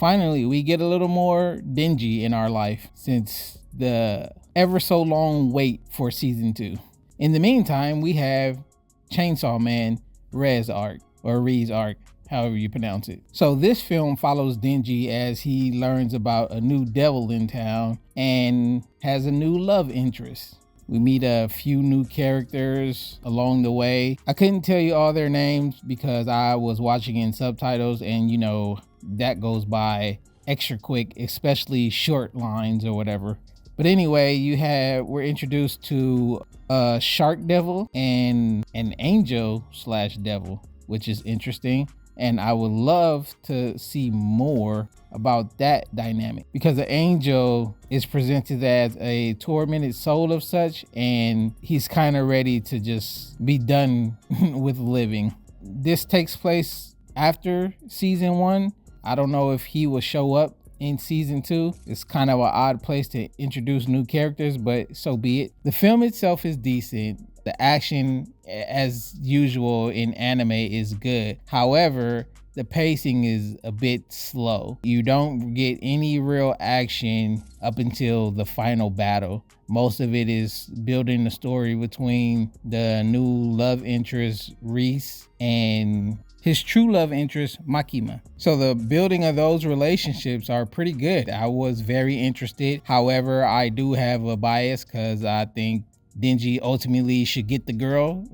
Finally, we get a little more Denji in our life since the ever so long wait for season 2. In the meantime, we have Chainsaw Man Reze Arc, or Reze Arc, however you pronounce it. So this film follows Denji as he learns about a new devil in town and has a new love interest. We meet a few new characters along the way. I couldn't tell you all their names because I was watching in subtitles, and you know, that goes by extra quick, especially short lines or whatever. But anyway, we're introduced to a shark devil and an angel slash devil, which is interesting. And I would love to see more about that dynamic, because the angel is presented as a tormented soul of such, and he's kind of ready to just be done with living. This takes place after season 1. I don't know if he will show up in season 2. It's kind of an odd place to introduce new characters, but so be it. The film itself is decent. The action, as usual in anime, is good. However, the pacing is a bit slow. You don't get any real action up until the final battle. Most of it is building the story between the new love interest Reese and his true love interest Makima. So the building of those relationships are pretty good. I was very interested. However, I do have a bias because I think Denji ultimately should get the girl,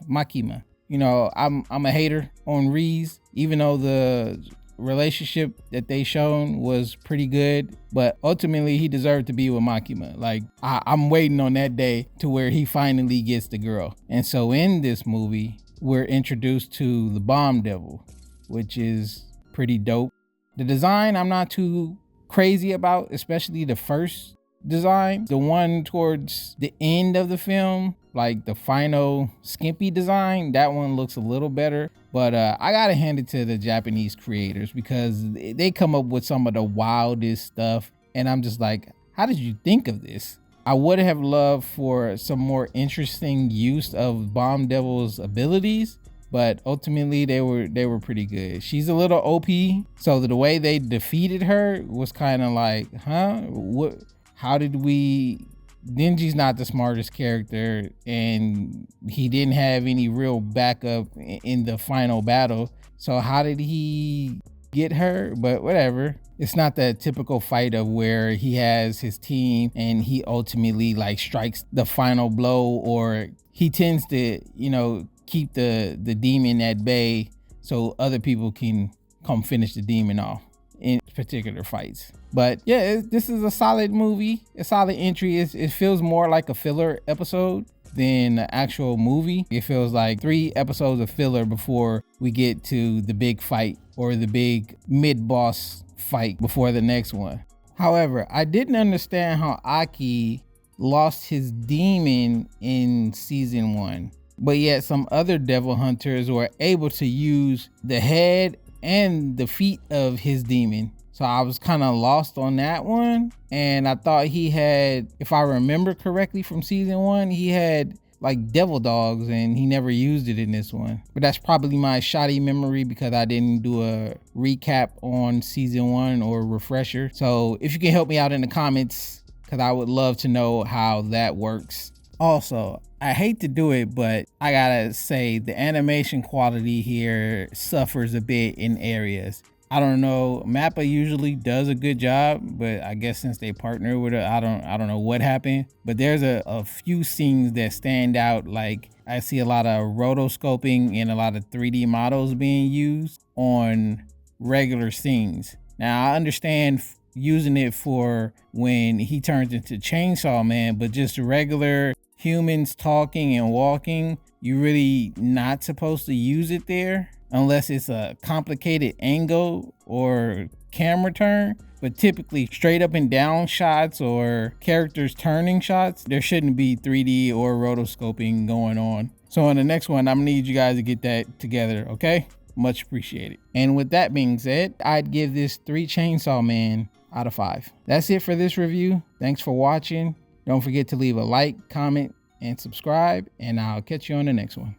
Makima. You know, I'm a hater on Reese, even though the relationship that they shown was pretty good, but ultimately he deserved to be with Makima. Like, I'm waiting on that day to where he finally gets the girl. And so in this movie, we're introduced to the Bomb Devil, which is pretty dope. The design I'm not too crazy about, especially the first design. The one towards the end of the film, like the final skimpy design, that one looks a little better. But I gotta hand it to the Japanese creators because they come up with some of the wildest stuff, and I'm just like, how did you think of this? I would have loved for some more interesting use of Bomb Devil's abilities, but ultimately they were pretty good. She's a little OP, so the way they defeated her was kind of like, huh? What? How did we? Denji's not the smartest character, and he didn't have any real backup in the final battle. So how did he get her? But whatever. It's not the typical fight of where he has his team and he ultimately like strikes the final blow, or he tends to, you know, keep the demon at bay so other people can come finish the demon off in particular fights. But yeah, this is a solid movie, a solid entry. It feels more like a filler episode than an actual movie. It feels like 3 episodes of filler before we get to the big fight or the big mid-boss fight before the next one. However, I didn't understand how Aki lost his demon in season 1, but yet some other devil hunters were able to use the head and the feet of his demon. So I was kind of lost on that one, and I thought he had, if I remember correctly from season 1, he had like devil dogs and he never used it in this one. But that's probably my shoddy memory because I didn't do a recap on season 1 or refresher. So if you can help me out in the comments, because I would love to know how that works. Also, I hate to do it, but I gotta say the animation quality here suffers a bit in areas. I don't know, Mappa usually does a good job, but I guess since they partner with her, I don't know what happened. But there's a few scenes that stand out. Like I see a lot of rotoscoping and a lot of 3D models being used on regular scenes. Now I understand using it for when he turns into Chainsaw Man, but just regular humans talking and walking, you're really not supposed to use it there unless it's a complicated angle or camera turn. But typically straight up and down shots or characters turning shots, there shouldn't be 3D or rotoscoping going on. So in the next one, I'm gonna need you guys to get that together, okay? Much appreciated. And with that being said, I'd give this 3 Chainsaw Man out of 5. That's it for this review. Thanks for watching. Don't forget to leave a like, comment, and subscribe, and I'll catch you on the next one.